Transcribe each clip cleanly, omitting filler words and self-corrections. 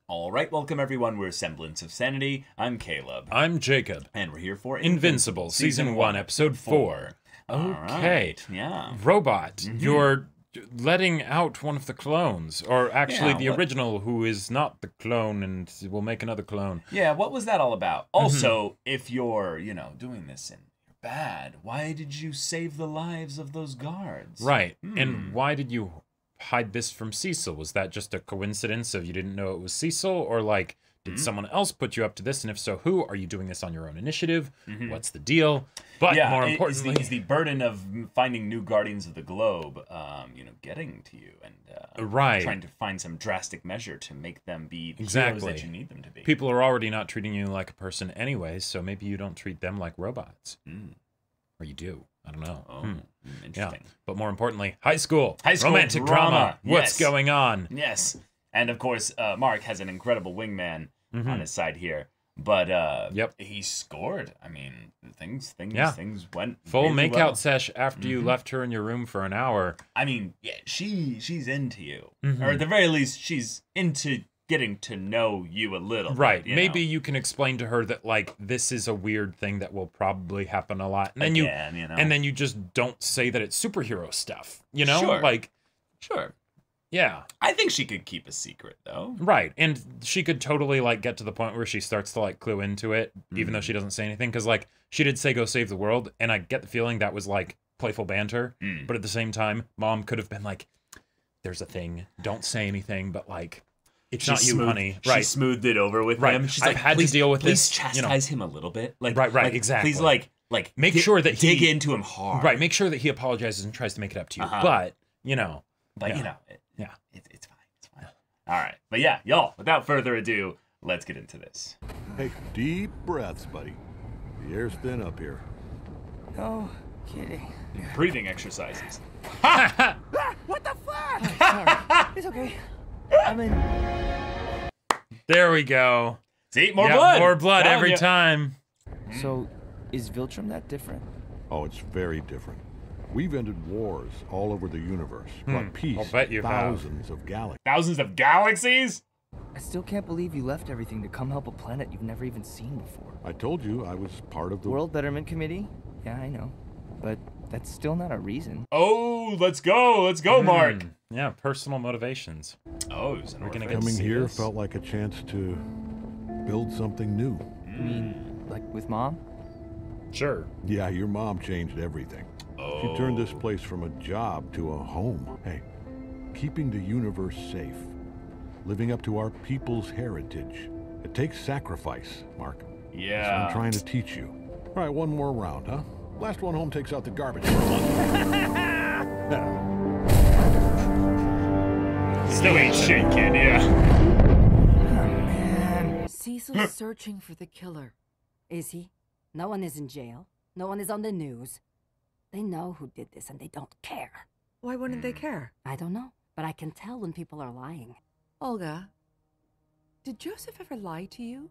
All right, welcome everyone. We're Semblance of Sanity. I'm Caleb. I'm Jacob. And we're here for Invincible, Season 1, Episode 4. Okay. Right, yeah. Robot, you're letting out one of the clones. Or actually Yeah, the what- original who is not the clone and will make another clone. Yeah, what was that all about? Also, if you're, doing this and you're bad, why did you save the lives of those guards? Right. And why did you hide this from Cecil? Was that just a coincidence of you didn't know it was Cecil? Or like, did someone else put you up to this? And if so, who? Are you doing this on your own initiative? What's the deal? But Yeah, more is importantly... the burden of finding new Guardians of the Globe, getting to you and Right. trying to find some drastic measure to make them be the heroes Exactly. that you need them to be. People are already not treating you like a person anyway, so maybe you don't treat them like robots. Or you do. I don't know. Oh, Yeah. interesting. But more importantly, high school. High school romantic drama. What's Yes. going on? Yes, and of course, Mark has an incredible wingman on his side here. But he scored. I mean, things went Full really makeout well. sesh after you left her in your room for an hour. I mean, yeah, she's into you, or at the very least, she's into getting to know you a little. Right. bit, Maybe you can explain to her that like this is a weird thing that will probably happen a lot. And then Again, you just don't say that it's superhero stuff. You know? Sure. Like sure. yeah. I think she could keep a secret though. Right. And she could totally like get to the point where she starts to like clue into it, even though she doesn't say anything. Cause like she did say go save the world, and I get the feeling that was like playful banter. But at the same time, Mom could have been like, there's a thing. Don't say anything, but like it's not you, honey. She Right. smoothed it over with Right. him. She's I've like, had to please, deal with please this, chastise him a little bit. Like, Right, exactly. Please, like Make sure that dig he- into him hard. Right. Make sure that he apologizes and tries to make it up to you. Uh-huh. But, But yeah. Yeah. it's fine. It's fine. All right. But yeah, y'all. Without further ado, let's get into this. Hey, deep breaths, buddy. The air's thin up here. No kidding. Breathing exercises. What the fuck? Sorry. It's okay. I'm in. There we go. See, more Yeah, blood. More blood Telling every ya. time. So, is Viltrum that different? Oh, it's very different. We've ended wars all over the universe, brought peace I'll bet to you have. thousands of galaxies. Thousands of galaxies. I still can't believe you left everything to come help a planet you've never even seen before. I told you I was part of the World Betterment Committee? Yeah, I know. But that's still not a reason. Oh, let's go. Let's go, Mark. Yeah, personal motivations. Oh, it was an We're gonna orphan. get Coming see here this? felt like a chance to build something new. You mean, like with Mom? Sure. Yeah, your mom changed everything. She turned this place from a job to a home. Hey, keeping the universe safe, living up to our people's heritage. It takes sacrifice, Mark. So Yeah. I'm trying to teach you. All right, one more round, huh? Last one home takes out the garbage for a month. Still ain't shit, kid. Yeah. Cecil's searching for the killer. Is he? No one is in jail. No one is on the news. They know who did this and they don't care. Why wouldn't they care? I don't know, but I can tell when people are lying. Olga, did Joseph ever lie to you?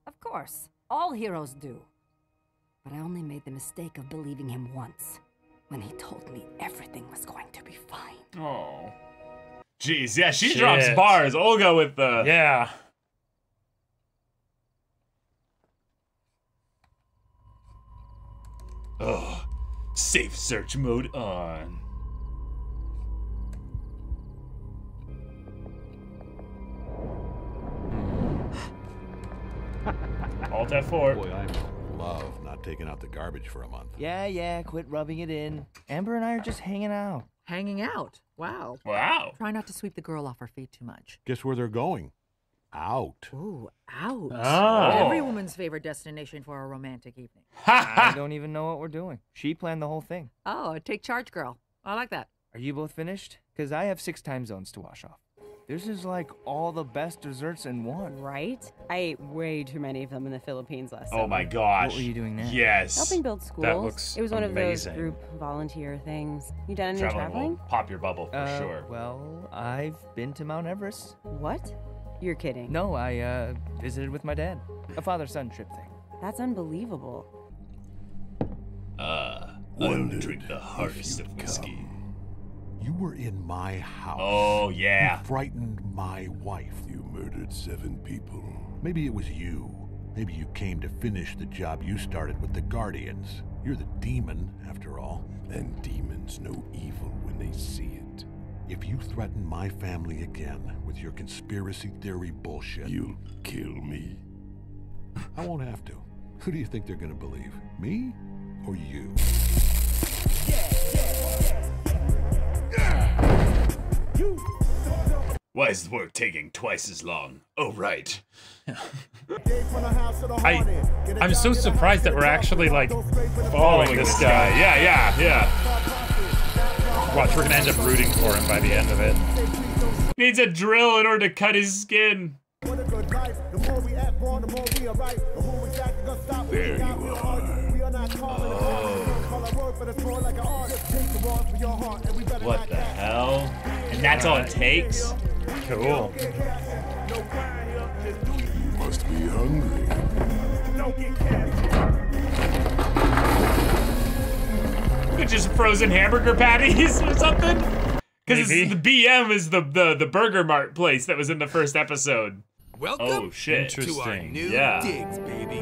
Of course, all heroes do. But I only made the mistake of believing him once, when he told me everything was going to be fine. Oh. Jeez, yeah, she Shit. drops bars. Olga with the... Yeah. Ugh. Safe search mode on. Alt F4. Boy, I love not taking out the garbage for a month. Yeah, quit rubbing it in. Amber and I are just hanging out. Hanging out. Wow. Wow. Try not to sweep the girl off her feet too much. Guess where they're going? Out. Ooh, out. Oh. Every woman's favorite destination for a romantic evening. I don't even know what we're doing. She planned the whole thing. Oh, take charge, girl. I like that. Are you both finished? Because I have 6 time zones to wash off. This is like all the best desserts in one. Right? I ate way too many of them in the Philippines last Oh summer. my gosh. What were you doing there? Yes. Helping build schools. That looks It was one amazing. of those group volunteer things. You done any Traveling traveling? will pop your bubble for sure. Well, I've been to Mount Everest. What? You're kidding. No, I visited with my dad. A father-son trip thing. That's unbelievable. I only drink the hardest of whiskey. You were in my house. Oh, yeah. You frightened my wife. You murdered 7 people. Maybe it was you. Maybe you came to finish the job you started with the Guardians. You're the demon, after all. And demons know evil when they see it. If you threaten my family again with your conspiracy theory bullshit... You'll kill me. I won't have to. Who do you think they're gonna believe? Me or you? Why is the work taking twice as long? Oh, right. I'm so surprised that we're actually, like, following this guy. Yeah. Watch, we're gonna end up rooting for him by the end of it. Needs a drill in order to cut his skin. There you are. What the hell? And that's all it takes? Cool. You must be hungry. It's just frozen hamburger patties or something? Because the BM is the Burger Mart place that was in the first episode. Welcome shit. to our new Yeah. digs, baby.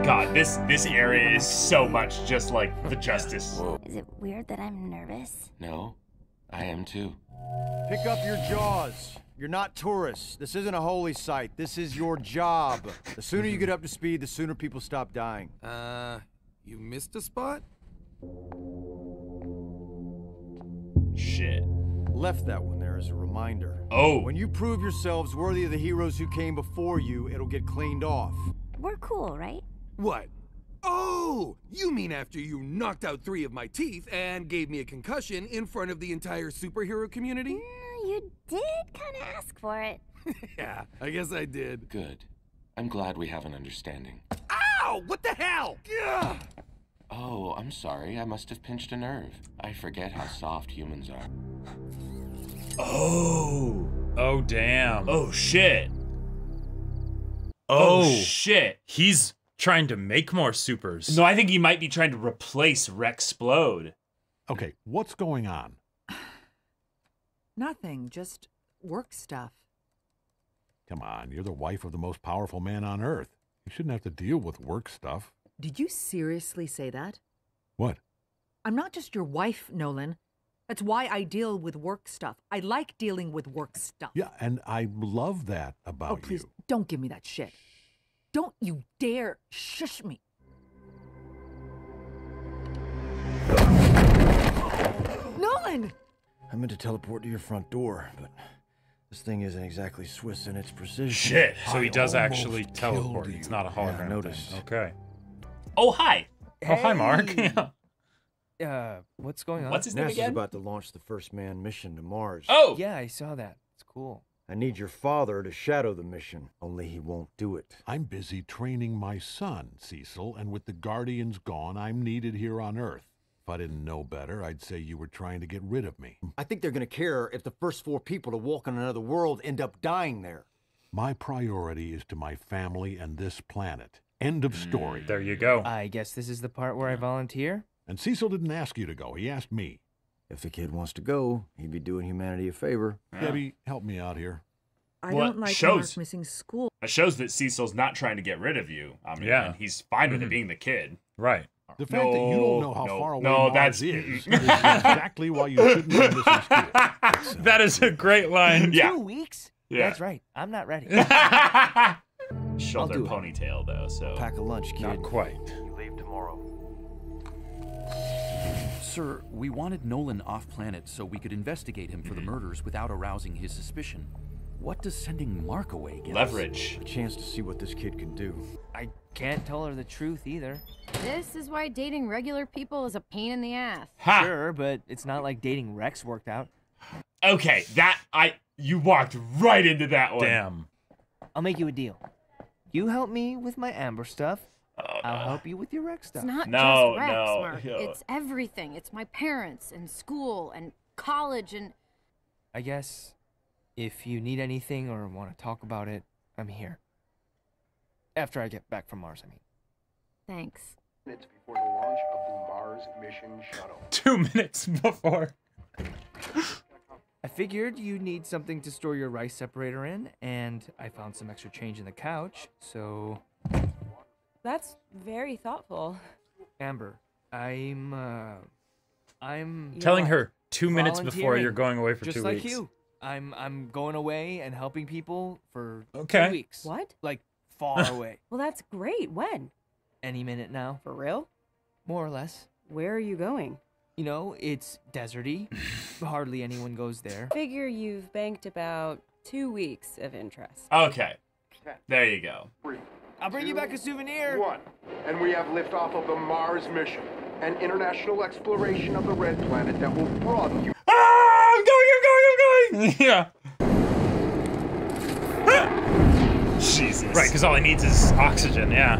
God, this area is so much just like the Justice. Is it weird that I'm nervous? No, I am too. Pick up your jaws. You're not tourists. This isn't a holy site. This is your job. The sooner you get up to speed, the sooner people stop dying. You missed a spot? Shit. Left that one there as a reminder. Oh. When you prove yourselves worthy of the heroes who came before you, it'll get cleaned off. We're cool, right? What? Oh, you mean after you knocked out 3 of my teeth and gave me a concussion in front of the entire superhero community? You did kind of ask for it. Yeah, I guess I did. Good. I'm glad we have an understanding. Ow! What the hell? Ugh! Oh, I'm sorry. I must have pinched a nerve. I forget how soft humans are. Oh. Oh, damn. Oh, shit. Oh, shit. He's trying to make more supers. No, I think he might be trying to replace Rexplode. Okay, what's going on? Nothing, just work stuff. Come on, you're the wife of the most powerful man on Earth. You shouldn't have to deal with work stuff. Did you seriously say that? What? I'm not just your wife, Nolan. That's why I deal with work stuff. I like dealing with work stuff. Yeah, and I love that about you. Oh, please, don't give me that shit. Don't you dare shush me. Nolan! I meant to teleport to your front door, but this thing isn't exactly Swiss in its precision. Shit. So he does actually teleport. It's not a hologram. Yeah, I noticed. Thing. Okay. Oh, hi. Oh, hi, Mark. What's going on? What's his name NASA's again? about to launch the first manned mission to Mars. Oh! Yeah, I saw that. It's cool. I need your father to shadow the mission, only he won't do it. I'm busy training my son, Cecil, and with the Guardians gone, I'm needed here on Earth. If I didn't know better, I'd say you were trying to get rid of me. I think they're gonna care if the first 4 people to walk on another world end up dying there. My priority is to my family and this planet. End of story. There you go. I guess this is the part where I volunteer? And Cecil didn't ask you to go. He asked me. If the kid wants to go, he'd be doing humanity a favor. Debbie, help me out here. I Well, don't like shows- Mark missing school. It shows that Cecil's not trying to get rid of you. I mean, Yeah. and he's fine with it being the kid. Right. The fact that you don't know how No, far away no, Mars that's- is exactly why you shouldn't be missing school. That is a great line. Yeah. 2 weeks? Yeah. That's right. I'm not ready. Shoulder do it. ponytail, though, so. Pack a lunch, kid. Not quite. You leave tomorrow. Sir, we wanted Nolan off-planet so we could investigate him for the murders without arousing his suspicion. What does sending Mark away get us? Leverage. A chance to see what this kid can do. I can't tell her the truth either. This is why dating regular people is a pain in the ass. Ha! Sure, but it's not like dating Rex worked out. Okay, you walked right into that one. Damn. I'll make you a deal. You help me with my Amber stuff. I'll help you with your Rex stuff. It's not No, just Rex, no, Mark. no. It's everything. It's my parents and school and college and... I guess if you need anything or want to talk about it, I'm here. After I get back from Mars, I mean. Thanks. Minutes before the launch of the Mars Mars mission shuttle. 2 minutes before. I figured you need something to store your rice separator in, and I found some extra change in the couch, so... That's very thoughtful. Amber, I'm telling her 2 minutes before you're going away for 2 weeks. Just like you. I'm going away and helping people for 2 weeks. What? Like, far away. Well, that's great. When? Any minute now. For real? More or less. Where are you going? You know, it's deserty. Hardly anyone goes there. Figure you've banked about 2 weeks of interest. Okay. There you go. I'll bring you back a souvenir. 1. And we have liftoff of the Mars mission. An international exploration of the red planet that will broaden you. Ah! I'm going! Yeah. Jesus. Right, because all he needs is oxygen, yeah.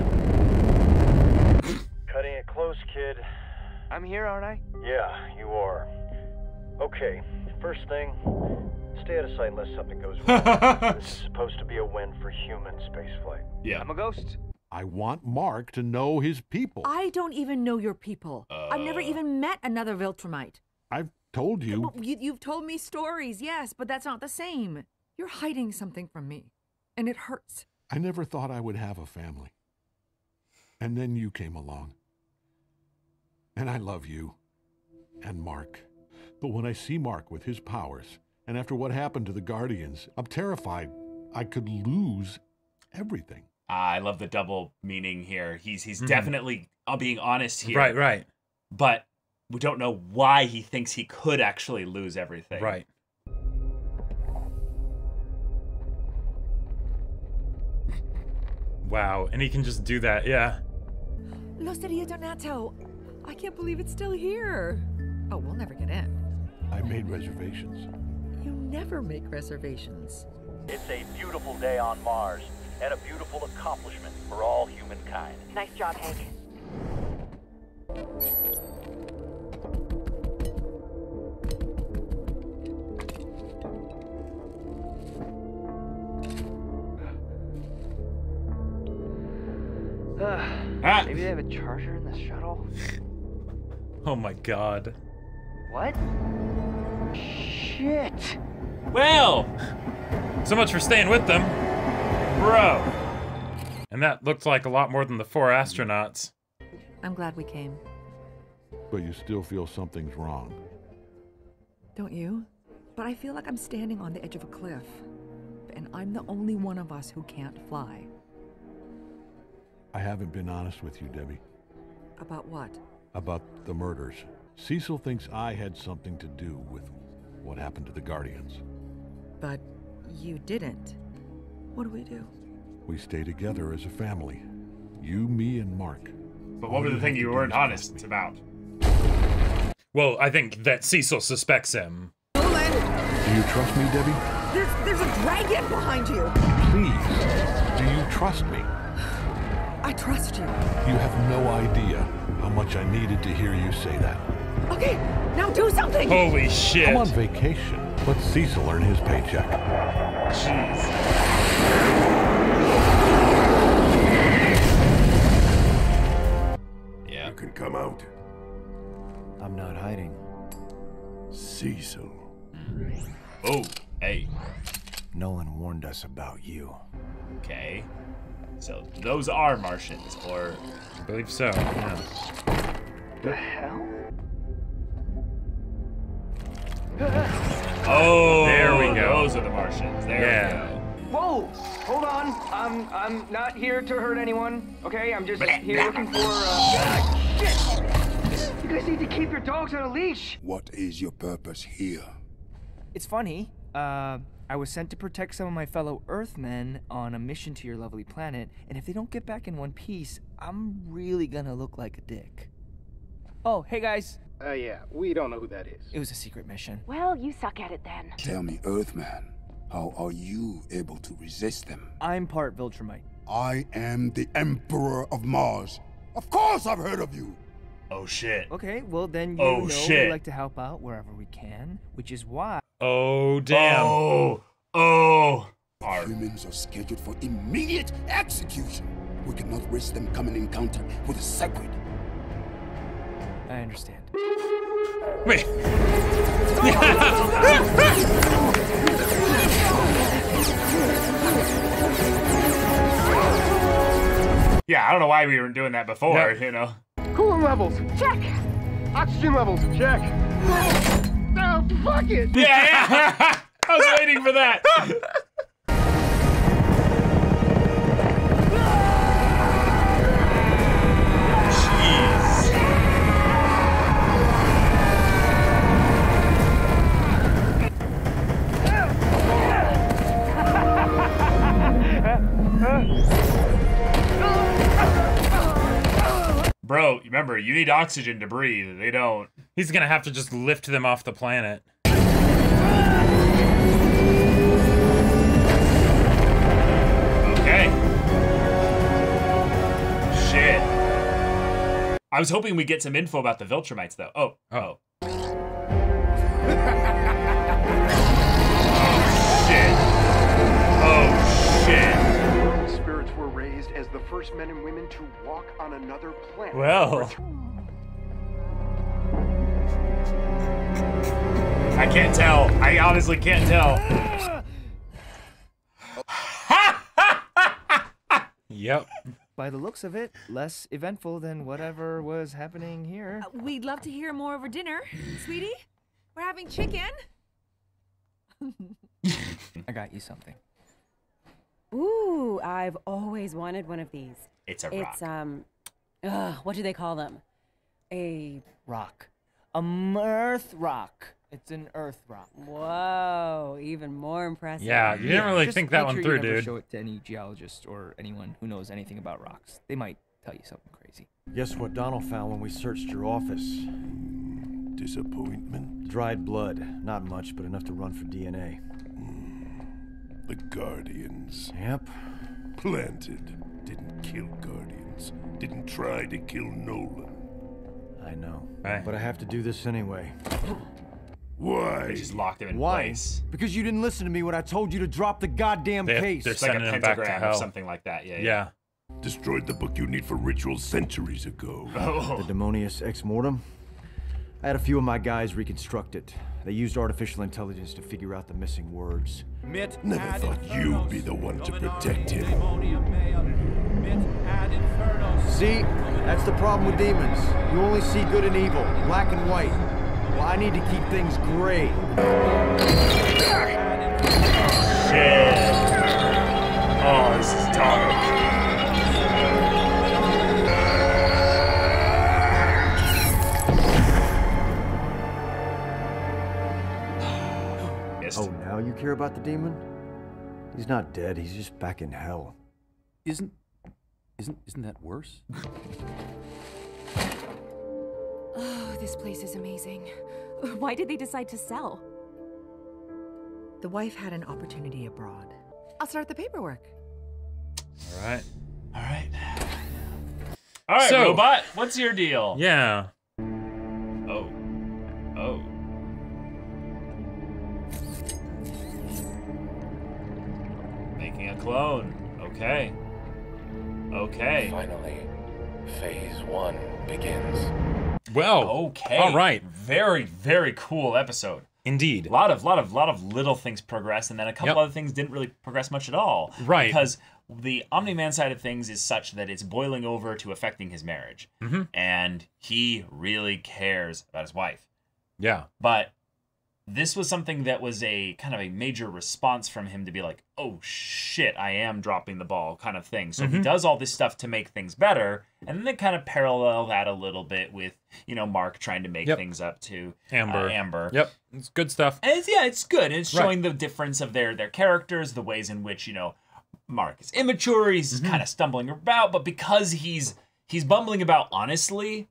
Cutting it close, kid. I'm here, aren't I? Yeah, you are. Okay, first thing, stay out of sight unless something goes wrong. This is supposed to be a win for human spaceflight. Yeah. I'm a ghost. I want Mark to know his people. I don't even know your people. I've never even met another Viltrumite. I've told you. You've told me stories, yes, but that's not the same. You're hiding something from me, and it hurts. I never thought I would have a family. And then you came along. And I love you. And Mark. But when I see Mark with his powers, and after what happened to the Guardians, I'm terrified I could lose everything. I love the double meaning here. He's definitely being honest here. Right. But we don't know why he thinks he could actually lose everything. Right. Wow, and he can just do that, yeah. L'Osteria Donato. I can't believe it's still here. Oh, we'll never get in. I made reservations. You never make reservations. It's a beautiful day on Mars, and a beautiful accomplishment for all humankind. Nice job, Hank. Maybe they have a charger in the shuttle? Oh my god. What? Shit! Well! So much for staying with them. Bro! And that looked like a lot more than the 4 astronauts. I'm glad we came. But you still feel something's wrong. Don't you? But I feel like I'm standing on the edge of a cliff. And I'm the only one of us who can't fly. I haven't been honest with you, Debbie. About what? About the murders. Cecil thinks I had something to do with what happened to the Guardians. But you didn't. What do we do? We stay together as a family. You, me, and Mark. But what were the thing you weren't honest about? Well, I think that Cecil suspects him. Do you trust me, Debbie? There's a dragon behind you! Please, do you trust me? I trust you. You have no idea how much I needed to hear you say that. Okay, now do something! Holy shit. I'm on vacation. Let Cecil earn his paycheck. Jeez. You can come out. I'm not hiding. Cecil. Oh, hey. Nolan warned us about you. Okay. So those are Martians, or... I believe so, yeah. The hell? Oh, there we go. Those are the Martians. There we go. Whoa! Hold on. I'm not here to hurt anyone. Okay, I'm just here looking for. Shit! You guys need to keep your dogs on a leash. What is your purpose here? It's funny. I was sent to protect some of my fellow Earthmen on a mission to your lovely planet, and if they don't get back in one piece, I'm really gonna look like a dick. Oh, hey guys. Yeah, we don't know who that is. It was a secret mission. Well, you suck at it then. Tell me, Earthman, how are you able to resist them? I'm part Viltrumite. I am the Emperor of Mars. Of course I've heard of you. Oh shit. Okay, well then you know we like to help out wherever we can, which is why. Oh damn. Oh. Humans are scheduled for immediate execution. We cannot risk them coming in encounter with the sacred. I understand. Wait. Yeah, I don't know why we weren't doing that before, you know. Coolant levels, check. Oxygen levels, check. Oh, fuck it. Yeah. I was waiting for that. Bro, remember, you need oxygen to breathe. They don't. He's gonna have to just lift them off the planet. Okay. Shit. I was hoping we'd get some info about the Viltrumites, though. Oh. Oh, shit. Spirits were raised as the first men and women to walk on another planet. Well. I can't tell. I honestly can't tell. Yep. By the looks of it, less eventful than whatever was happening here. We'd love to hear more over dinner, sweetie. We're having chicken. I got you something. Ooh, I've always wanted one of these. It's a rock. It's, what do they call them? A rock. A Earth rock. It's an Earth rock. Whoa, even more impressive. Yeah, you didn't really Just think that make one sure through, you never dude. Show it to any geologist or anyone who knows anything about rocks. They might tell you something crazy. Guess what Donald found when we searched your office? Disappointment? Dried blood. Not much, but enough to run for DNA. The Guardians. Yep. Planted. Didn't kill Guardians. Didn't try to kill Nolan. I know. Hey. But I have to do this anyway. Why? They just locked him in Why? place. Because you didn't listen to me when I told you to drop the goddamn case. They're It's like a sending him back to pentagram or hell. something like that. Yeah. Yeah. Destroyed the book you need for rituals centuries ago. Oh. The Demonius Ex Mortem? I had a few of my guys reconstruct it. They used artificial intelligence to figure out the missing words. Never thought you'd be the one to protect him. See? That's the problem with demons. You only see good and evil, black and white. Well, I need to keep things gray. Shit. Oh, this is dark. Oh, now you care about the demon? He's not dead, he's just back in hell. Isn't that worse? Oh, this place is amazing. Why did they decide to sell? The wife had an opportunity abroad. I'll start the paperwork. All right. All right. All right, So- robot. What's your deal? Yeah. Oh. Oh. Making a clone. Okay. Okay. Finally, phase 1 begins. Well. Okay. All right. Very, very cool episode. Indeed. A lot of little things progress, and then a couple other things didn't really progress much at all. Right. Because the Omni-Man side of things is such that it's boiling over to affecting his marriage. Mm-hmm. And he really cares about his wife. Yeah. But this was something that was a kind of a major response from him to be like, oh shit, I am dropping the ball kind of thing. So he does all this stuff to make things better. And then they kind of parallel that a little bit with, you know, Mark trying to make things up to Amber. Yep. It's good stuff. And it's good. And it's Right. showing the difference of their characters, the ways in which, you know, Mark is immature, he's kind of stumbling about, but because he's bumbling about honestly,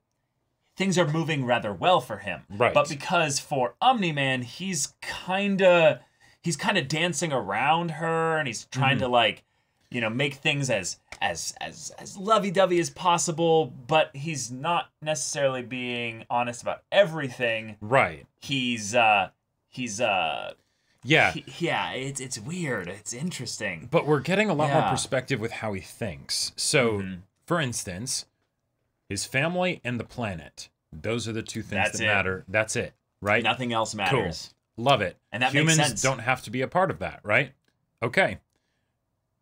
things are moving rather well for him. Right. But because for Omni-Man, he's kind of dancing around her, and he's trying to, like, you know, make things as lovey-dovey as possible, but he's not necessarily being honest about everything. Right. Yeah. It's weird. It's interesting. But we're getting a lot more Yeah. perspective with how he thinks. So, for instance, his family and the planet. Those are the two things That's that it. matter. That's it, right? Nothing else matters. Cool. Love it. And that Humans makes sense. don't have to be a part of that, right? Okay.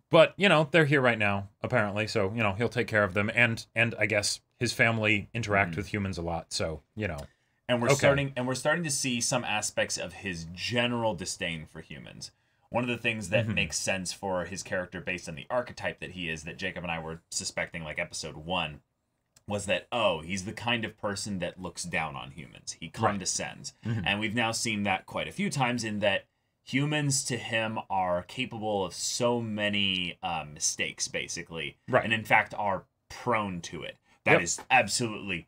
But, you know, they're here right now, apparently, so, you know, he'll take care of them, and I guess his family interact with humans a lot, so, you know. And we're starting to see some aspects of his general disdain for humans. One of the things that makes sense for his character based on the archetype that he is, that Jacob and I were suspecting like episode 1, was that, oh, he's the kind of person that looks down on humans. He condescends. And we've now seen that quite a few times in that humans to him are capable of so many mistakes, basically. Right. And in fact are prone to it. That is absolutely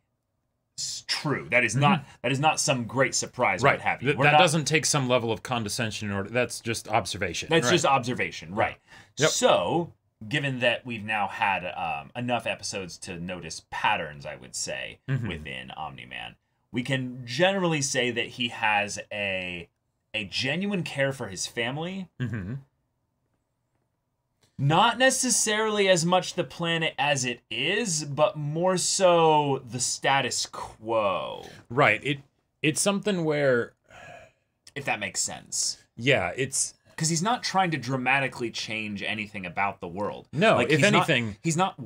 true. That is not some great surprise or what have you. That doesn't take some level of condescension, or that's just observation. That's just observation, right? Yep. So, given that we've now had enough episodes to notice patterns, I would say, within Omni-Man, we can generally say that he has a genuine care for his family. Not necessarily as much the planet as it is, but more so the status quo. Right. It's something where, if that makes sense. Yeah, it's because he's not trying to dramatically change anything about the world. No, like, if anything, he's not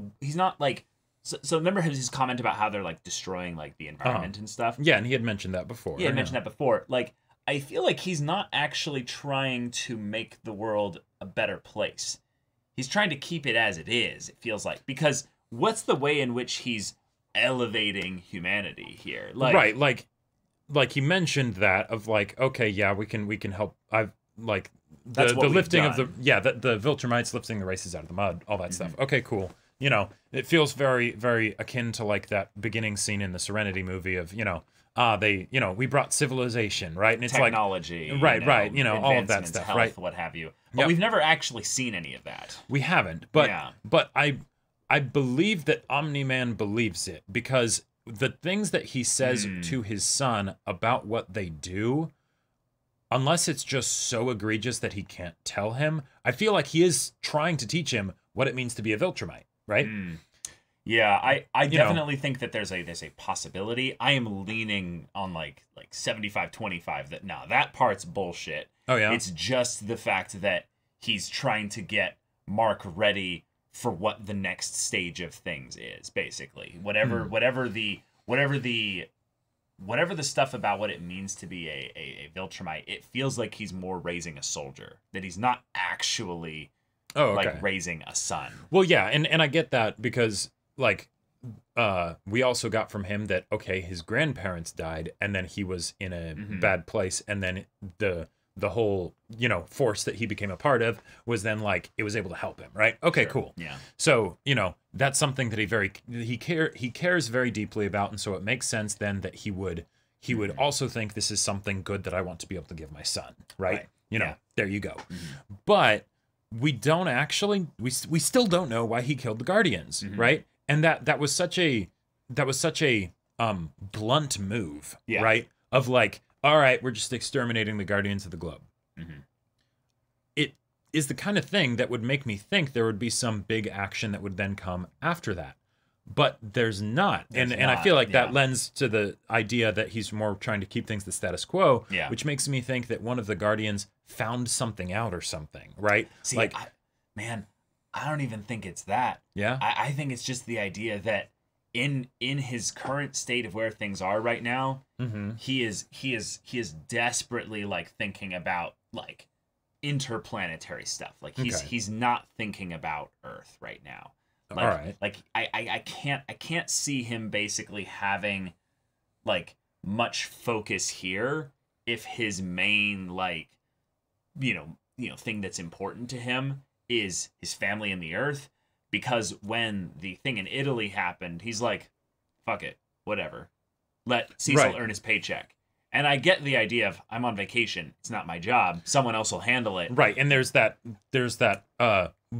like. So remember his comment about how they're like destroying like the environment and stuff. Yeah, and he had mentioned that before. He had mentioned that before. Like, I feel like he's not actually trying to make the world a better place. He's trying to keep it as it is, it feels like. Because what's the way in which he's elevating humanity here? Like, right, like he mentioned that of like, okay, yeah, we can help. I've like the lifting of the the Viltrumites lifting the races out of the mud, all that stuff. Okay, cool. You know, it feels very, very akin to like that beginning scene in the Serenity movie of, you know, we brought civilization, right? And it's technology, like, right, you know, all of that stuff, health, right? What have you. But we've never actually seen any of that. We haven't, but I believe that Omni-Man believes it, because the things that he says to his son about what they do, unless it's just so egregious that he can't tell him, I feel like he is trying to teach him what it means to be a Viltrumite, right? Yeah, I definitely think that there's a possibility. I am leaning on like 75-25 that that part's bullshit. Oh yeah. It's just the fact that he's trying to get Mark ready for what the next stage of things is, basically. Whatever the stuff about what it means to be a Viltrumite, it feels like he's more raising a soldier, that he's not actually like raising a son. Well, yeah, and I get that, because like we also got from him that, okay, his grandparents died and then he was in a bad place, and then the whole, you know, force that he became a part of was then like it was able to help him, right? Okay, cool. Yeah. So, you know, that's something that he cares very deeply about, and so it makes sense then that he would also think this is something good that I want to be able to give my son, right? You know, there you go. But we don't actually we still don't know why he killed the Guardians, right? And that was such a blunt move, right? Of like, all right, we're just exterminating the Guardians of the Globe. It is the kind of thing that would make me think there would be some big action that would then come after that. But there's not. And I feel like that lends to the idea that he's more trying to keep things the status quo, which makes me think that one of the Guardians found something out or something, right? See, like, I don't even think it's that. Yeah? I think it's just the idea that in his current state of where things are right now, he is desperately like thinking about like interplanetary stuff. Like he's not thinking about Earth right now. Like, all right. Like I can't see him basically having like much focus here if his main like you know thing that's important to him is his family and the Earth. Because when the thing in Italy happened, he's like, fuck it, whatever. Let Cecil earn his paycheck. And I get the idea of, I'm on vacation, it's not my job, someone else will handle it. Right, and there's that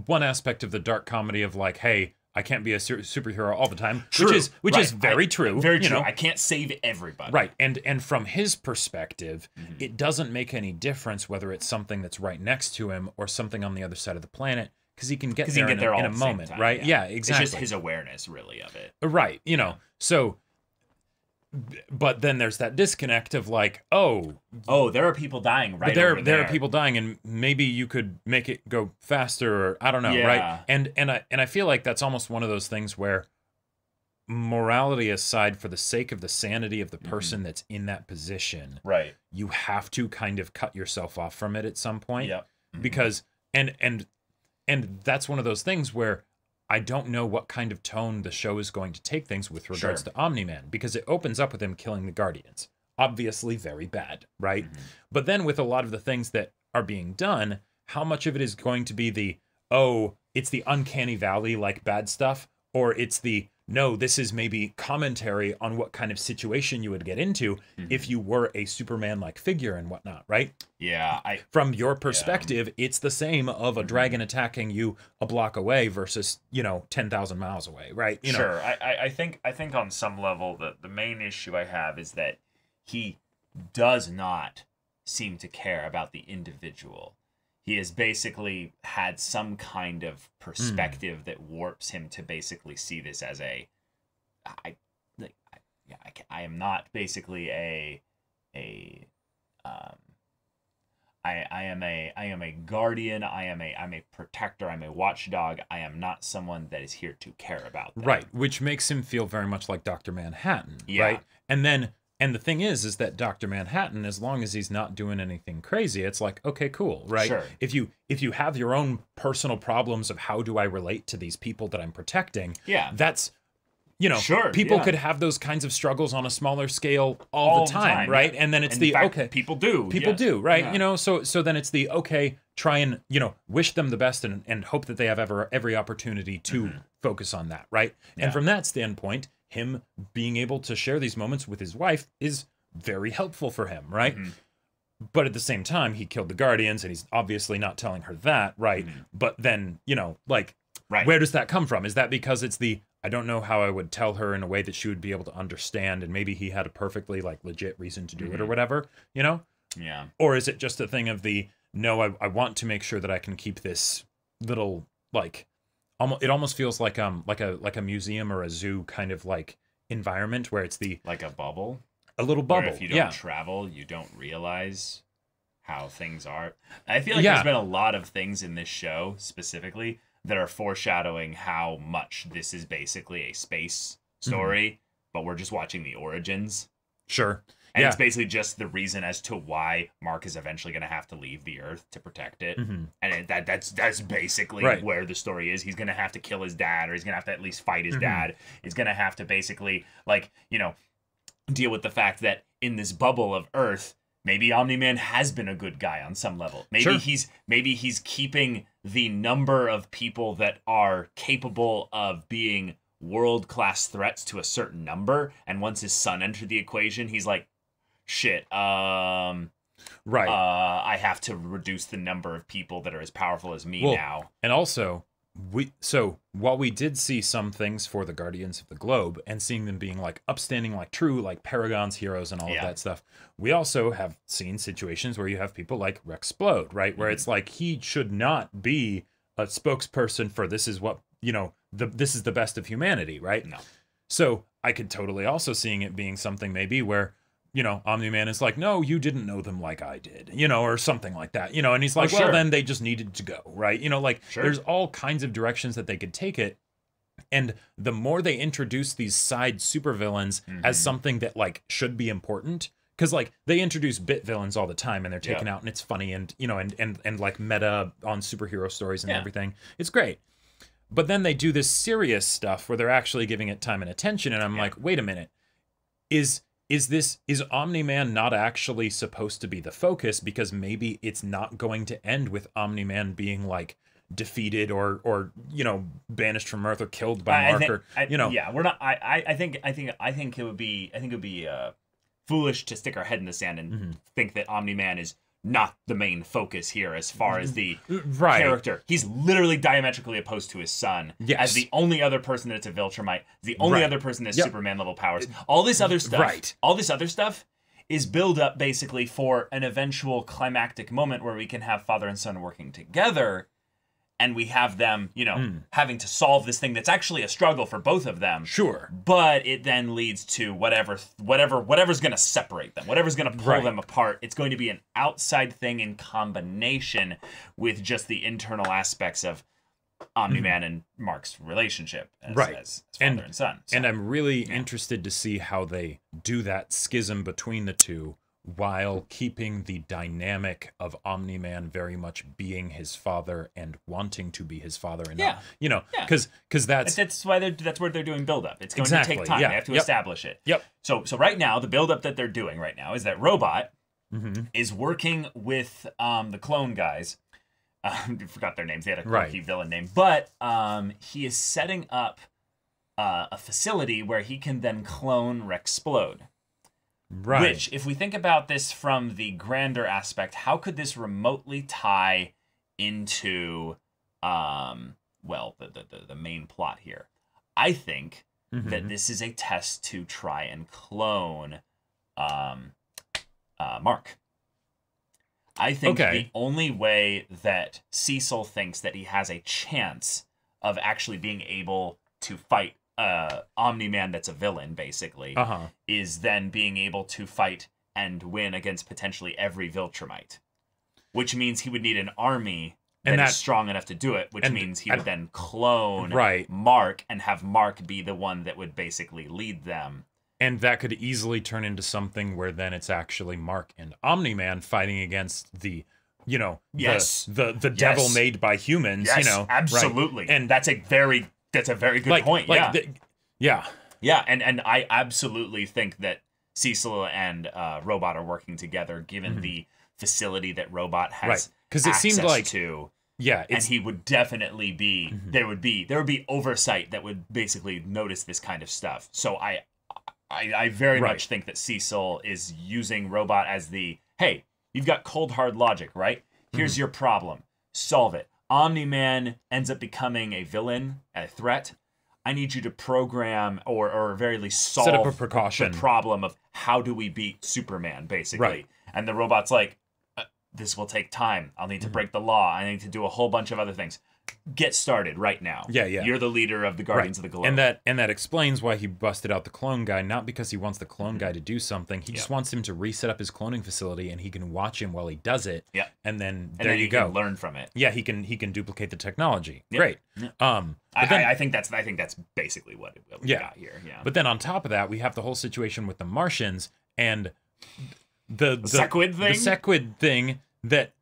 one aspect of the dark comedy of like, hey, I can't be a superhero all the time, which is very true. Very true. You know? I can't save everybody. Right, and from his perspective, it doesn't make any difference whether it's something that's right next to him or something on the other side of the planet, because he can get there in a moment, right? Yeah, exactly. It's just his awareness, really, of it. Right, you know. So But then there's that disconnect of like, oh, there are people dying right there over there. are people dying, and maybe you could make it go faster, or I don't know, Yeah. right? And I feel like that's almost one of those things where, morality aside, for the sake of the sanity of the person that's in that position, right, you have to kind of cut yourself off from it at some point. Yep. Because and that's one of those things where I don't know what kind of tone the show is going to take things with regards to Omni-Man, because it opens up with him killing the Guardians. Obviously very bad, right? But then with a lot of the things that are being done, how much of it is going to be the, oh, it's the uncanny valley like bad stuff, or it's the, no, this is maybe commentary on what kind of situation you would get into if you were a Superman-like figure and whatnot, right? Yeah. From your perspective, it's the same of a dragon attacking you a block away versus, 10,000 miles away, right? Sure. I think on some level the main issue I have is that he does not seem to care about the individual. He has basically had some kind of perspective that warps him to basically see this as I am not basically I am a guardian. I'm a protector. I'm a watchdog. I am not someone that is here to care about them. Right, which makes him feel very much like Dr. Manhattan, Yeah. right? And the thing is that Dr. Manhattan, as long as he's not doing anything crazy, it's like, okay, cool, right? Sure. If you have your own personal problems of how do I relate to these people that I'm protecting, Yeah. that's, Sure, people yeah. could have those kinds of struggles on a smaller scale all the time, right? yeah. And then it's And in fact, okay. people do, People yes. do, right? Yeah. So then it's the, okay, try and, wish them the best and hope that they have every opportunity to focus on that, right? Yeah. And from that standpoint, him being able to share these moments with his wife is very helpful for him, right? But at the same time, he killed the Guardians, and he's obviously not telling her that, right? But then, Right. where does that come from? Is that because it's the, I don't know how I would tell her in a way that she would be able to understand, and maybe he had a perfectly, legit reason to do it or whatever, Yeah. Or is it just a thing of the, no, I want to make sure that I can keep this little, it almost feels like a museum or a zoo kind of environment where it's the, like a bubble, a little bubble. Where if you don't yeah. travel, you don't realize how things are. I feel like Yeah. there's been a lot of things in this show specifically that are foreshadowing how much this is basically a space story, but we're just watching the origins. Sure. And yeah. it's basically just the reason as to why Mark is eventually going to have to leave the Earth to protect it. And that's basically Right. where the story is. He's going to have to kill his dad, or he's going to have to at least fight his dad. He's going to have to basically, deal with the fact that in this bubble of Earth, maybe Omni-Man has been a good guy on some level. Maybe Sure. he's keeping the number of people that are capable of being world-class threats to a certain number, and once his son entered the equation, he's like, shit, right. I have to reduce the number of people that are as powerful as me now. And also, while we did see some things for the Guardians of the Globe and seeing them being upstanding, true, paragons, heroes, and all of that stuff, we also have seen situations where you have people like Rexplode, right? Where it's he should not be a spokesperson for this is what, this is the best of humanity, right? No. So I could totally also seeing it being something maybe where, Omni-Man is like, no, you didn't know them like I did, or something like that, and he's like, well, then they just needed to go, right? Sure. There's all kinds of directions that they could take it. And the more they introduce these side supervillains as something that should be important, because they introduce bit villains all the time and they're taken out and it's funny and, and meta on superhero stories and everything. It's great. But then they do this serious stuff where they're actually giving it time and attention. And I'm like, wait a minute, is Omni-Man not actually supposed to be the focus? Because maybe it's not going to end with Omni-Man being defeated or banished from Earth or killed by Mark Yeah, we're not. I think it would be foolish to stick our head in the sand and think that Omni-Man is not the main focus here as far as the character. He's literally diametrically opposed to his son as the only other person that's a Viltrumite, the only other person that has Superman level powers. All this other stuff is build up basically for an eventual climactic moment where we can have father and son working together. and we have them, you know, having to solve this thing that's actually a struggle for both of them. Sure. But it then leads to whatever's going to separate them, whatever's going to pull them apart. It's going to be an outside thing in combination with just the internal aspects of Omni-Man and Mark's relationship as father and son. So, and I'm really interested to see how they do that schism between the two, while keeping the dynamic of Omni-Man very much being his father and wanting to be his father, and not, you know, because that's why that's where they're doing build up. It's going to take time. They have to establish it. So right now, the build up that they're doing right now is that Robot is working with the clone guys. I forgot their names. They had a quirky villain name, but he is setting up a facility where he can then clone Rexplode. Right. Which, if we think about this from the grander aspect, how could this remotely tie into, well, the main plot here? I think that this is a test to try and clone Mark. I think the only way that Cecil thinks that he has a chance of actually being able to fight Omni-Man that's a villain, basically, is then being able to fight and win against potentially every Viltrumite. Which means he would need an army that is strong enough to do it, which means he would then clone Mark and have Mark be the one that would basically lead them. And that could easily turn into something where then it's actually Mark and Omni-Man fighting against the, you know, the devil made by humans, you know. Absolutely. And that's a very good point. Yeah, and I absolutely think that Cecil and Robot are working together, given the facility that Robot has because it seemed like to. Yeah, and he would definitely be there would be oversight that would basically notice this kind of stuff. So I very much think that Cecil is using Robot as the, hey, you've got cold hard logic, right? Here's your problem. Solve it. Omni-Man ends up becoming a villain, a threat. I need you to program or at very least solve set up a precaution. The problem of how do we beat Superman, basically. And the Robot's like, this will take time. I'll need to break the law. I need to do a whole bunch of other things. Get started right now. Yeah. You're the leader of the Guardians of the Globe. And that explains why he busted out the clone guy, not because he wants the clone guy to do something. He just wants him to reset up his cloning facility, and he can watch him while he does it. Yeah. And then there you go. Can learn from it. Yeah, he can duplicate the technology. Yeah. Great. Yeah. I think that's basically what we got here. Yeah. But then on top of that, we have the whole situation with the Martians and the Sequid thing. The Sequid thing that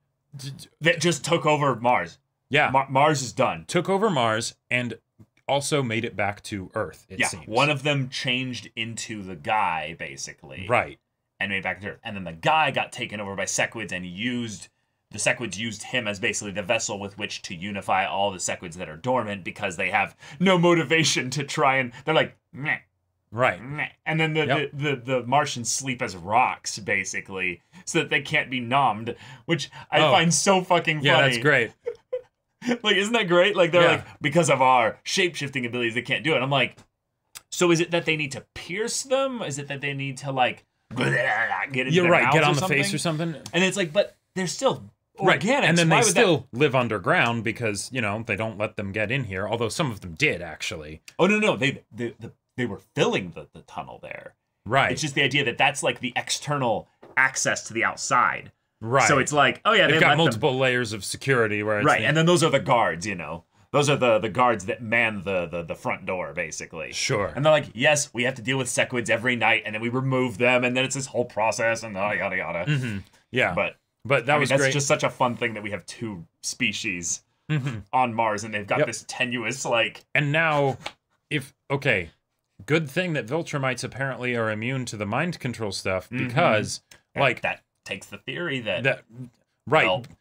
just took over Mars. Yeah. Mars is done. Took over Mars and also made it back to Earth, it seems. One of them changed into the guy, basically. Right. And made it back to Earth. And then the guy got taken over by Sequids, and the Sequids used him as basically the vessel with which to unify all the Sequids that are dormant, because they have no motivation to try and... They're like, meh. Right. Meh. And then the Martians sleep as rocks, basically, so that they can't be nommed, which I find so fucking funny. Yeah, that's great. Like, isn't that great? Like, they're like, because of our shape-shifting abilities, they can't do it. I'm like, so is it that they need to pierce them? Is it that they need to, like, get into their mouths get on the face or something? And it's like, but they're still organic. And then they still live underground because, you know, they don't let them get in here, although some of them did, actually. Oh, no. They were filling the tunnel there. Right. It's just the idea that that's, like, the external access to the outside. Right. So it's like, oh yeah, they've got multiple layers of security where it's and then those are the guards, you know. Those are the guards that man the front door, basically. Sure. And they're like, yes, we have to deal with Sequids every night, and then we remove them, and then it's this whole process, and yada yada. Mm-hmm. Yeah. But that's great. Just such a fun thing that we have two species on Mars, and they've got this tenuous, like... And now, good thing that Viltrumites apparently are immune to the mind control stuff, because, that takes the theory that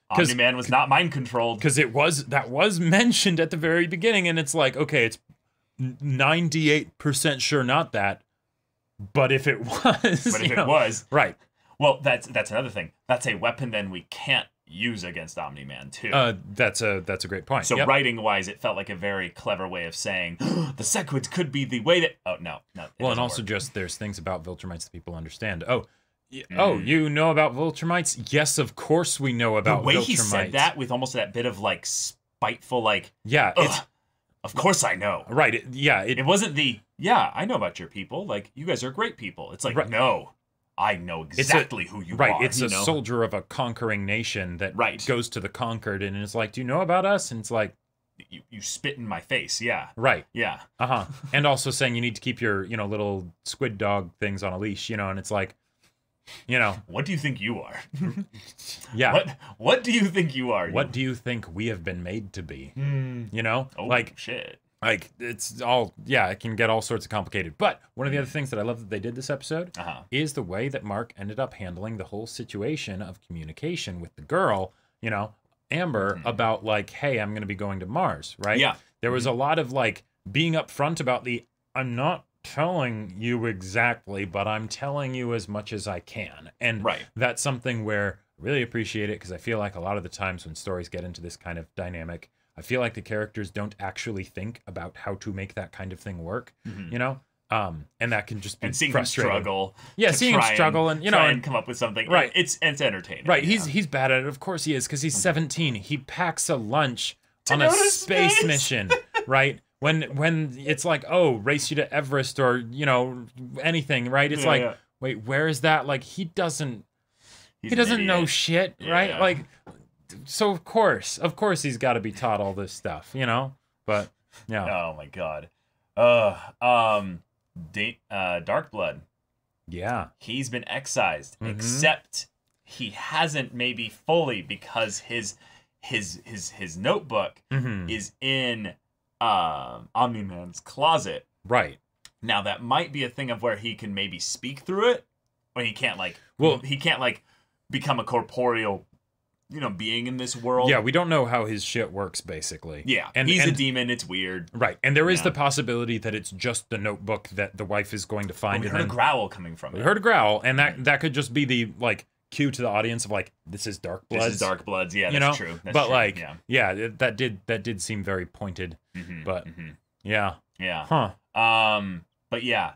Omni-Man was not mind controlled, because that was mentioned at the very beginning, and it's like, okay, it's 98% sure not that, but if it was, right? Well, that's another thing. That's a weapon then we can't use against Omni-Man too. That's a great point. So writing wise, it felt like a very clever way of saying the Sequids could be the way that. Oh no. Well, and also just there's things about Viltrumites that people understand. Oh, you know about Viltrumites? Yes, of course we know about Viltrumites. The way he said that with almost that bit of like spiteful, like, yeah, it's of course I know. Right. It wasn't I know about your people. Like, you guys are great people. It's like, no, I know exactly who you are. Right. It's you a know? soldier of a conquering nation that goes to the conquered and is like, do you know about us? And it's like, you spit in my face. Yeah. Right. Yeah. And also saying you need to keep your, little squid dog things on a leash, and it's like, what do you think you are? Yeah. What do you think you are? What do you think we have been made to be? Oh, like shit. Like, it's all, it can get all sorts of complicated. But one of the other things that I love that they did this episode is the way that Mark ended up handling the whole situation of communication with the girl, Amber, about like, hey, I'm going to be going to Mars, right? Yeah. There was a lot of like being upfront about I'm not telling you exactly, but I'm telling you as much as I can. And that's something where I really appreciate it, because I feel like a lot of the times when stories get into this kind of dynamic, I feel like the characters don't actually think about how to make that kind of thing work, and that can just be and seeing frustrating. Him struggle. Yeah, seeing him struggle and and come up with something. Right. It's entertaining. Right. He's bad at it. Of course he is, because he's 17. He packs a lunch on go a to space space. mission, right? When it's like, oh, race you to Everest or, anything, right? It's wait, where is that? Like, he doesn't know shit, right? Like, so of course he's got to be taught all this stuff, But yeah. Oh my god. Dark Blood. Yeah. He's been excised, except he hasn't maybe fully, because his notebook is in Omni-Man's closet. Right. Now that might be a thing of where he can maybe speak through it, but he can't become a corporeal being in this world. Yeah, we don't know how his shit works, basically. Yeah, and he's a demon. It's weird. Right, and there is the possibility that it's just the notebook that the wife is going to find. We heard a growl coming from it. We heard a growl, and that could just be the, like, cue to the audience of, like, this is Dark Bloods. This is Dark Bloods, yeah, that's true. That's but, true. like, that did seem very pointed, but, yeah. Yeah. But yeah,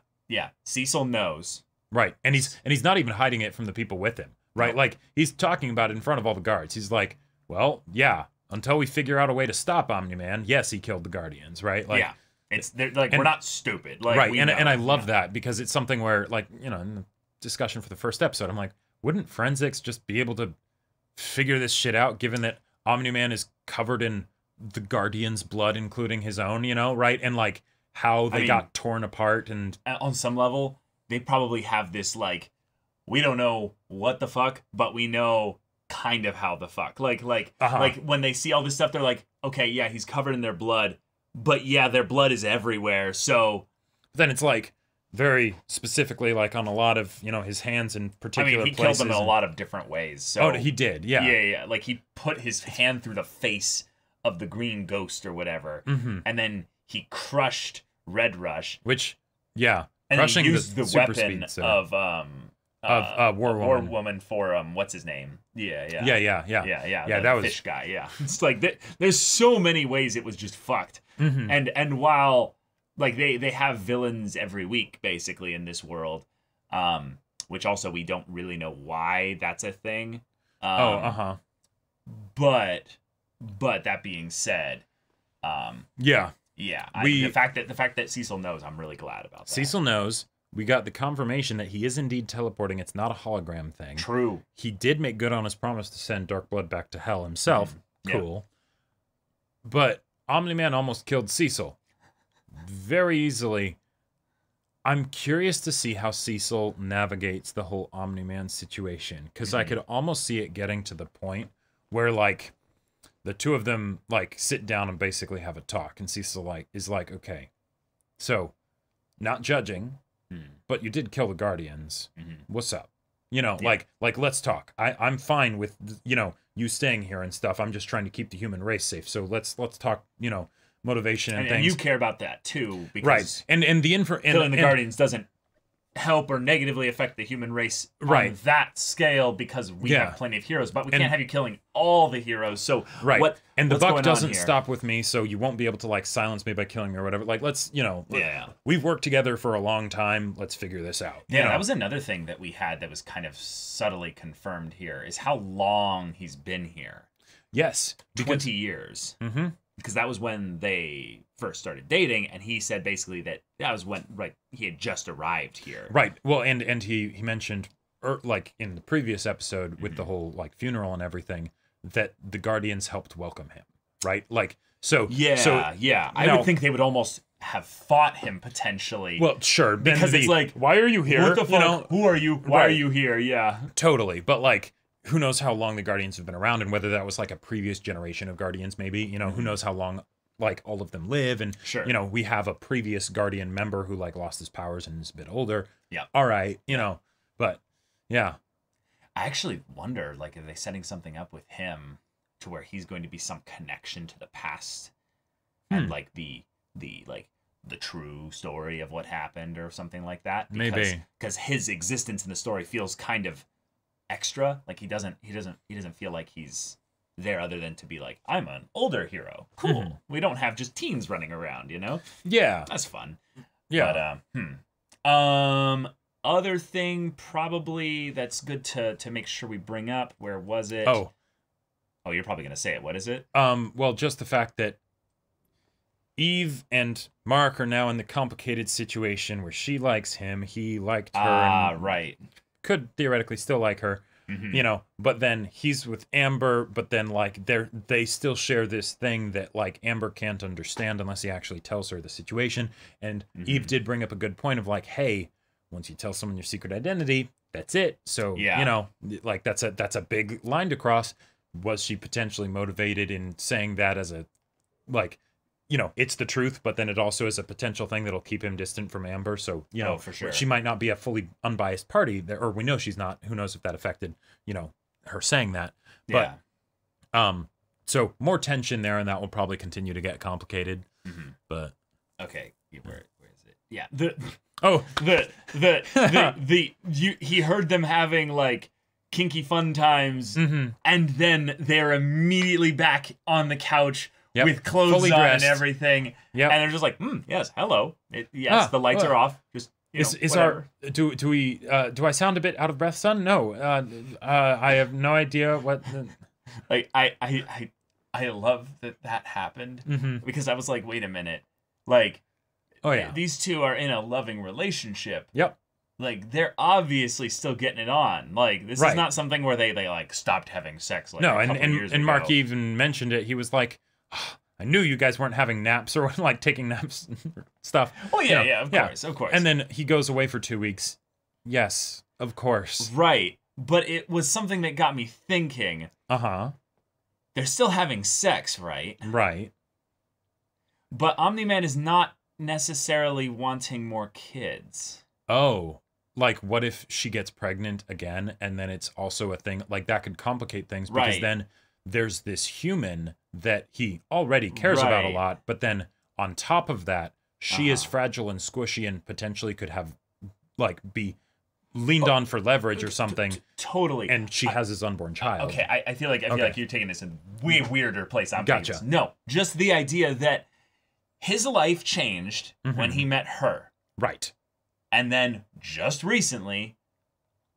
Cecil knows. Right, and he's not even hiding it from the people with him. Right, like, he's talking about it in front of all the guards. He's like, well, yeah, until we figure out a way to stop Omni-Man, yes, he killed the Guardians, right? Like, we're not stupid. Like, right, and I love that, because it's something where, like, in the discussion for the first episode, I'm like, wouldn't forensics just be able to figure this shit out, given that Omni-Man is covered in the Guardians' blood, including his own, right? And, like, how they got torn apart, and on some level, they probably have this, like, we don't know what the fuck, but we know kind of how the fuck. Like when they see all this stuff, they're like, okay, yeah, he's covered in their blood, but yeah, their blood is everywhere. So then it's like very specifically, like on a lot of, his hands in particular places. He killed them in a lot of different ways. So he did, yeah. Yeah. Like, he put his hand through the face of the green ghost or whatever, and then he crushed Red Rush. Which, yeah. And crushing he used the weapon speed, of War Woman for what's his name? Yeah. That was fish guy. Yeah, it's like there's so many ways it was just fucked. And while like they have villains every week basically in this world, which also we don't really know why that's a thing. But that being said, the fact that Cecil knows, I'm really glad about that. Cecil knows. We got the confirmation that he is indeed teleporting. It's not a hologram thing. True. He did make good on his promise to send Dark Blood back to hell himself. Cool. But Omni-Man almost killed Cecil. Very easily. I'm curious to see how Cecil navigates the whole Omni-Man situation. Because I could almost see it getting to the point where, like, the two of them, like, sit down and basically have a talk. And Cecil, is like, okay, so, not judging, but you did kill the Guardians. What's up? Like, let's talk. I'm fine with, you staying here and stuff. I'm just trying to keep the human race safe. So let's talk, motivation and things. And you care about that too, because right. And killing the Guardians doesn't help or negatively affect the human race on that scale, because we have plenty of heroes, but we can't have you killing all the heroes. So and the buck doesn't stop with me, so you won't be able to, like, silence me by killing me or whatever. Like, let's we've worked together for a long time, let's figure this out. That was another thing that we had that was kind of subtly confirmed here, is how long he's been here. Yes. 20 years. Mm-hmm. Because that was when they first started dating, and he said basically that was when he had just arrived here. Right. Well, and he mentioned like in the previous episode with the whole like funeral and everything that the Guardians helped welcome him. Right. Like so. Yeah. I would think they would almost have fought him potentially. Well, sure, because it's like, why are you here? What the fuck? You know? Who are you? Why are you here? Yeah. Totally. But like, who knows how long the Guardians have been around, and whether that was like a previous generation of Guardians, maybe, you know, who knows how long like all of them live. And, sure, you know, we have a previous Guardian member who like lost his powers and is a bit older. Yeah. All right. You know, but yeah. I actually wonder, like, are they setting something up with him to where he's going to be some connection to the past and like the true story of what happened or something like that? Maybe. Because his existence in the story feels kind of extra. Like he doesn't feel like he's there other than to be like, I'm an older hero. Cool. Mm-hmm. We don't have just teens running around, you know? Yeah. That's fun. Yeah. But other thing probably that's good to make sure we bring up, where was it? Oh, you're probably gonna say it. What is it? Well, just the fact that Eve and Mark are now in the complicated situation where she likes him, he liked her, and right. could theoretically still like her, you know, but then he's with Amber, but then like they still share this thing that like Amber can't understand unless he actually tells her the situation. And Eve did bring up a good point of like, hey, once you tell someone your secret identity, that's it. So, you know, like that's a big line to cross. Was she potentially motivated in saying that as a, like, you know, it's the truth, but then it also is a potential thing that'll keep him distant from Amber. So, you know, for sure, she might not be a fully unbiased party, or we know she's not. Who knows if that affected, you know, her saying that. But, so more tension there, and that will probably continue to get complicated. But okay, where is it? Yeah, he heard them having like kinky fun times, and then they're immediately back on the couch. Yep. With clothes fully on dressed. and everything. Yep. And they're just like, yes, hello. Yes, the lights are off. Just, do I sound a bit out of breath, son? No. I have no idea what. Like, I love that happened because I was like, wait a minute. Like, these two are in a loving relationship. Yep. Like, they're obviously still getting it on. Like, this is not something where they like stopped having sex. Like, no, a couple years ago. Mark even mentioned it. He was like, oh, I knew you guys weren't having naps or like taking naps and stuff. Oh yeah, of course. And then he goes away for 2 weeks. Yes, of course. Right, but it was something that got me thinking. They're still having sex, right? Right. But Omni-Man is not necessarily wanting more kids. Oh. Like, what if she gets pregnant again, and then it's also a thing, like, that could complicate things, because then there's this human that he already cares about a lot, but then on top of that, she is fragile and squishy and potentially could have, like, be leaned on for leverage or something. Totally. And she has his unborn child. Okay, I feel like you're taking this in a way weirder place. Gotcha. No, just the idea that his life changed when he met her. Right. And then just recently,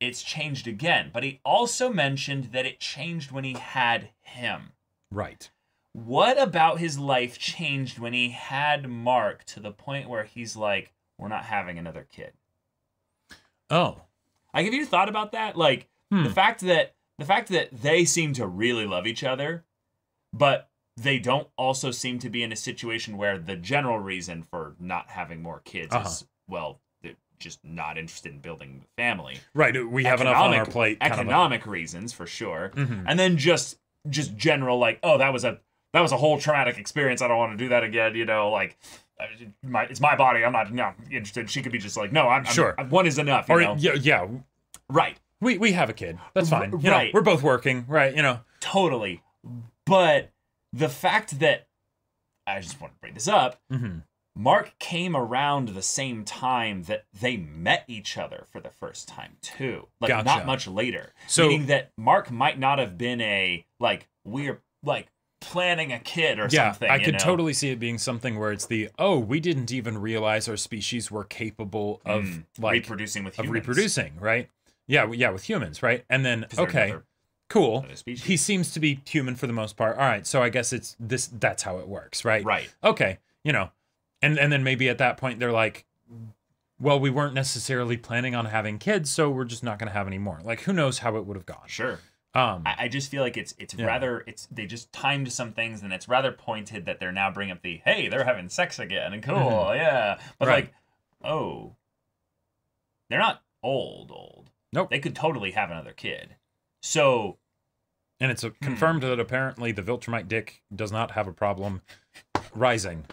it's changed again. But he also mentioned that it changed when he had him. Right. What about his life changed when he had Mark to the point where he's like, we're not having another kid? Oh. Like, have you thought about that? Like, the fact that they seem to really love each other, but they don't also seem to be in a situation where the general reason for not having more kids is, well, they're just not interested in building a family. Right. We have enough on our plate. Economic reasons, for sure. And then just general, like, oh, that was a whole traumatic experience. I don't want to do that again. You know, like, it's my body. I'm not interested. She could be just like, no, I'm sure. One is enough. You know? Yeah. Right. We have a kid. That's fine. You know, we're both working. Right. You know. Totally. But the fact that, I just want to bring this up, Mark came around the same time that they met each other for the first time too. Like, not much later. So, meaning that Mark might not have been we're planning a kid or something. I could totally see it being something where it's we didn't even realize our species were capable of reproducing with humans. Reproducing, right? Yeah, with humans, right? And then Cool. Other species. He seems to be human for the most part. All right, so I guess it's this. That's how it works, right? Right. Okay. You know, and then maybe at that point they're like, well, we weren't necessarily planning on having kids, so we're just not going to have any more. Like, who knows how it would have gone? Sure. I just feel like it's rather they just timed some things, and it's rather pointed that they're now bringing up the hey, they're having sex again and cool, yeah. But like, oh, they're not old. Nope. They could totally have another kid. So, and it's confirmed that apparently the Viltrumite dick does not have a problem rising.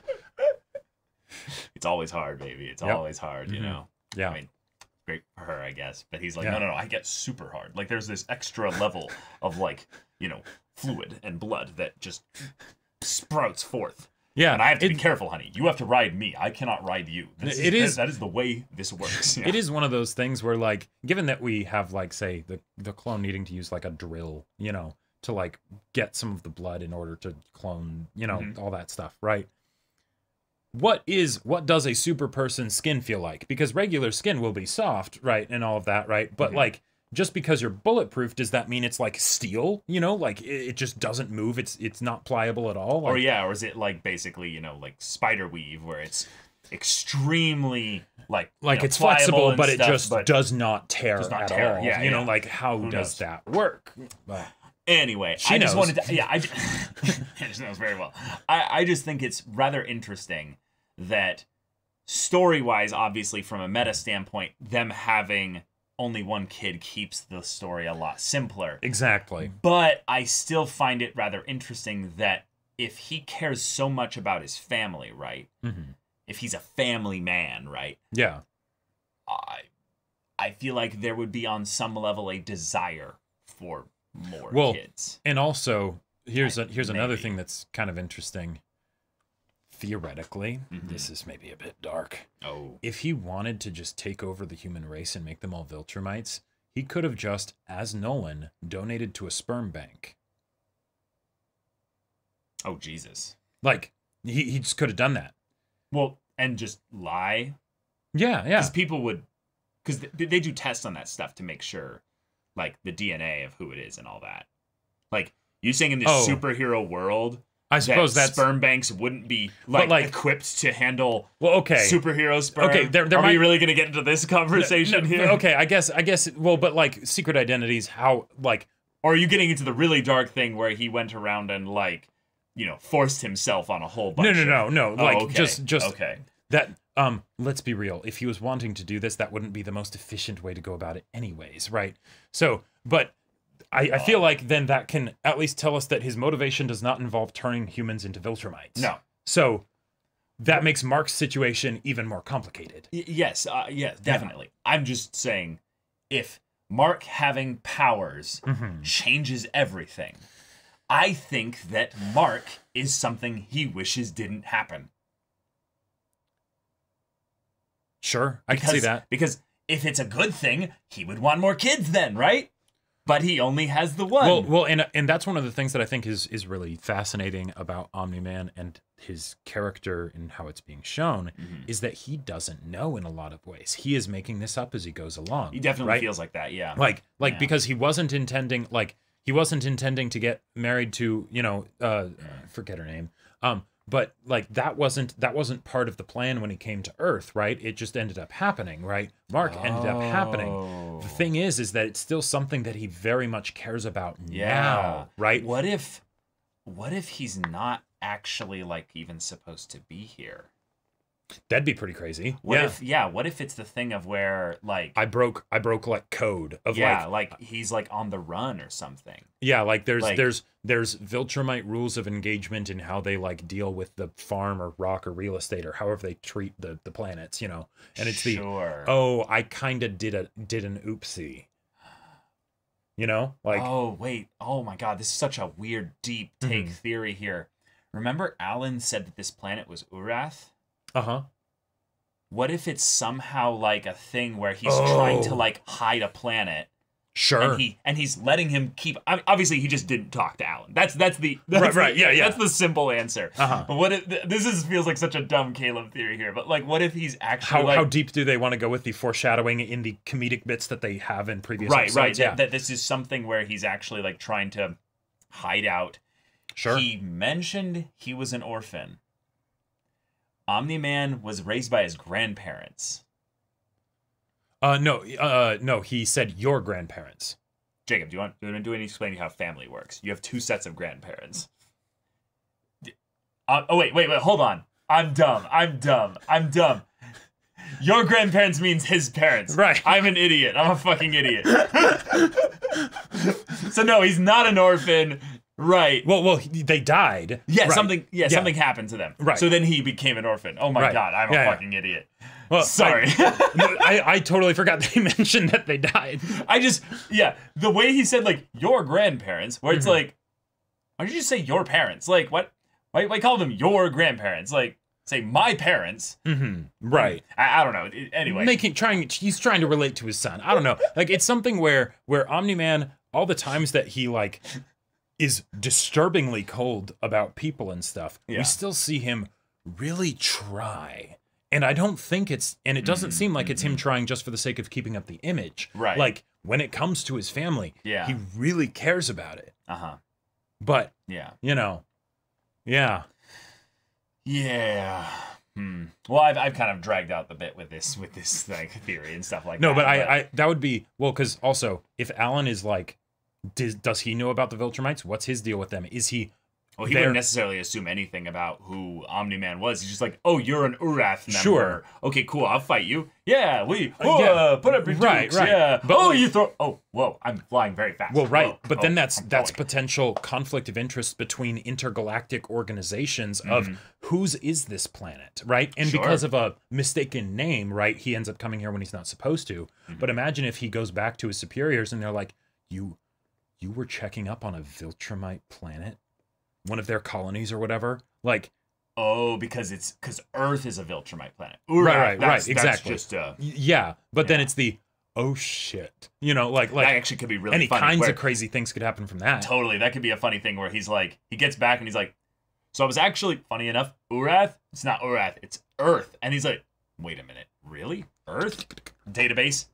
It's always hard, baby. It's always hard, you know. Yeah. I mean, great for her, I guess. But he's like, no, I get super hard. Like, there's this extra level of, like, you know, fluid and blood that just sprouts forth. Yeah. And I have to be careful, honey. You have to ride me. I cannot ride you. That is the way this works. Yeah. It is one of those things where, like, given that we have, like, say, the clone needing to use, like, a drill, you know, to, like, get some of the blood in order to clone, you know, all that stuff, right? What does a super person's skin feel like? Because regular skin will be soft, right, and all of that, right? But like, just because you're bulletproof, does that mean it's like steel? You know, like it just doesn't move. It's not pliable at all. Like, or is it like basically, you know, like spider weave where it's extremely like it's flexible, but it just does not tear at all. Yeah, you know, like how does that work? But anyway, she knows. Just wanted to, I just knows very well. I just think it's rather interesting that story-wise, obviously from a meta standpoint, them having only one kid keeps the story a lot simpler. Exactly. But I still find it rather interesting that if he cares so much about his family, right? If he's a family man, right? Yeah. I feel like there would be on some level a desire for more kids. And also, here's another thing that's kind of interesting. Theoretically, this is maybe a bit dark. If he wanted to just take over the human race and make them all Viltrumites, he could have just, as Nolan, donated to a sperm bank. Oh, Jesus. Like, he just could have done that. Well, and just lie? Yeah. Because people would... Because they do tests on that stuff to make sure, like, the DNA of who it is and all that. Like, you saying in this superhero world... I suppose that sperm banks wouldn't be like equipped to handle superhero sperm. Okay, there are we really going to get into this conversation here? Okay, I guess. Well, but like secret identities, how like, or are you getting into the really dark thing where he went around and like, you know, forced himself on a whole bunch? No. Like just okay. That let's be real. If he was wanting to do this, that wouldn't be the most efficient way to go about it, anyways, right? So, but. I feel like then that can at least tell us that his motivation does not involve turning humans into Viltrumites. No. So that makes Mark's situation even more complicated. Yes, definitely. Yeah. I'm just saying, if Mark having powers changes everything, I think that Mark is something he wishes didn't happen. Sure, I can see that. Because if it's a good thing, he would want more kids then, right? But he only has the one. Well, and that's one of the things that I think is really fascinating about Omni-Man and his character and how it's being shown is that he doesn't know in a lot of ways. He is making this up as he goes along. He definitely feels like that, yeah. Because he wasn't intending to get married to, you know, forget her name. But like that wasn't part of the plan when he came to Earth, right? It just ended up happening, right? Mark ended up happening. The thing is that it's still something that he very much cares about now, right? What if he's not actually like even supposed to be here? That'd be pretty crazy. What if it's the thing of where like I broke like code of like he's like on the run or something. Yeah, like there's Viltrumite rules of engagement and how they like deal with the farm or rock or real estate or however they treat the planets, you know. And it's I kind of did an oopsie. You know? Like oh my god, this is such a weird deep take theory here. Remember Alan said that this planet was Urath? What if it's somehow like a thing where he's trying to like hide a planet Sure. And he's letting him keep. I mean, obviously, he just didn't talk to Alan. That's the right. Yeah. That's the simple answer. But what if feels like such a dumb Caleb theory here? But like, what if he's actually how deep do they want to go with the foreshadowing in the comedic bits that they have in previous episodes? Right. Yeah. That this is something where he's actually like trying to hide out. Sure. He mentioned he was an orphan. Omni-Man was raised by his grandparents. No, he said your grandparents. Jacob, do you want to explain how family works? You have 2 sets of grandparents. Wait, hold on. I'm dumb. Your grandparents means his parents. Right. I'm an idiot. I'm a fucking idiot. So no, he's not an orphan. Right. Well, they died. Yeah, right. something happened to them. Right. So then he became an orphan. Oh my God, I'm a fucking idiot. Well, sorry. I totally forgot they mentioned that they died. The way he said like your grandparents, where it's like, why did you say your parents? Like what? Why call them your grandparents? Like say my parents. Right. I don't know. Anyway, he's trying to relate to his son. I don't know. Like it's something where Omni-Man, all the times that he like is disturbingly cold about people and stuff, we still see him really try. And I don't think it doesn't seem like it's him trying just for the sake of keeping up the image. Right. Like when it comes to his family, he really cares about it. But yeah. Yeah. Well, I've kind of dragged out the bit with this like theory and stuff like that. No, but I that would be because also if Alan is like, does he know about the Viltrumites? What's his deal with them? Is he? Well, he wouldn't necessarily assume anything about who Omni-Man was. He's just like, oh, you're an Urath member. Sure. Okay, cool. I'll fight you. Yeah, put up your dukes. Right. Yeah. But you throw. Oh, whoa! I'm flying very fast. Well, right. Whoa. But then that's potential conflict of interest between intergalactic organizations of whose is this planet, right? And because of a mistaken name, right, he ends up coming here when he's not supposed to. But imagine if he goes back to his superiors and they're like, you were checking up on a Viltrumite planet? One of their colonies or whatever, like, because Earth is a Viltrumite planet. Right, exactly. That's just but then it's the shit, like that actually could be really any funny, kinds of crazy things could happen from that. Totally, that could be a funny thing where he's like, he gets back and he's like, so I was actually, funny enough, Urath. It's not Urath, it's Earth, and he's like, wait a minute, really? Earth database?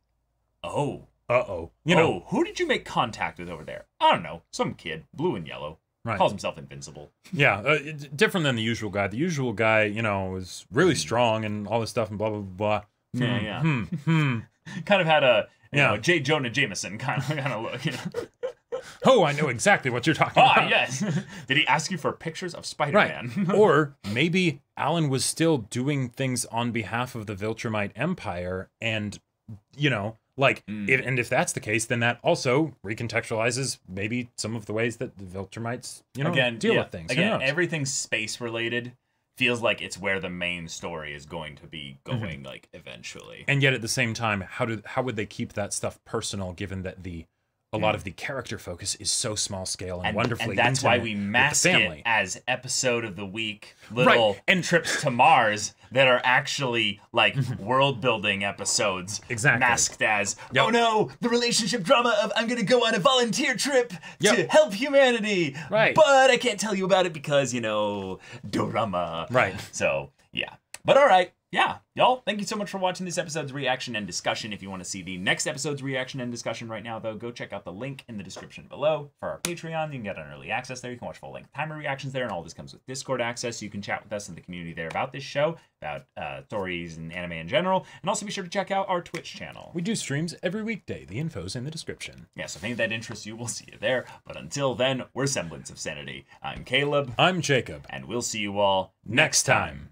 Oh, who did you make contact with over there? I don't know, some kid, blue and yellow. Right. Calls himself invincible. Yeah, different than the usual guy. The usual guy, is really strong and all this stuff and blah, blah, blah. Kind of had a J. Jonah Jameson kind of look. Oh, I know exactly what you're talking about. Yes. Did he ask you for pictures of Spider-Man? Right. Or maybe Alan was still doing things on behalf of the Viltrumite Empire and, if that's the case, then that also recontextualizes maybe some of the ways that the Viltrumites, deal with things. Again, everything space related feels like it's where the main story is going to be going, like eventually. And yet at the same time, how would they keep that stuff personal, given that a lot of the character focus is so small scale and wonderfully intimate. And that's why we mask it as episode of the week, little trips to Mars that are actually like world building episodes. Exactly. Masked as, oh no, the relationship drama of I'm going to go on a volunteer trip to help humanity. Right. But I can't tell you about it because, drama. Right. So, yeah. But all right. Yeah, y'all, thank you so much for watching this episode's reaction and discussion. If you want to see the next episode's reaction and discussion right now, though, go check out the link in the description below for our Patreon. You can get an early access there. You can watch full-length timer reactions there, and all this comes with Discord access, so you can chat with us in the community there about this show, about stories and anime in general, and also be sure to check out our Twitch channel. We do streams every weekday. The info's in the description. Yeah, so if any of that interests you, we'll see you there. But until then, we're Semblance of Sanity. I'm Caleb. I'm Jacob. And we'll see you all next time.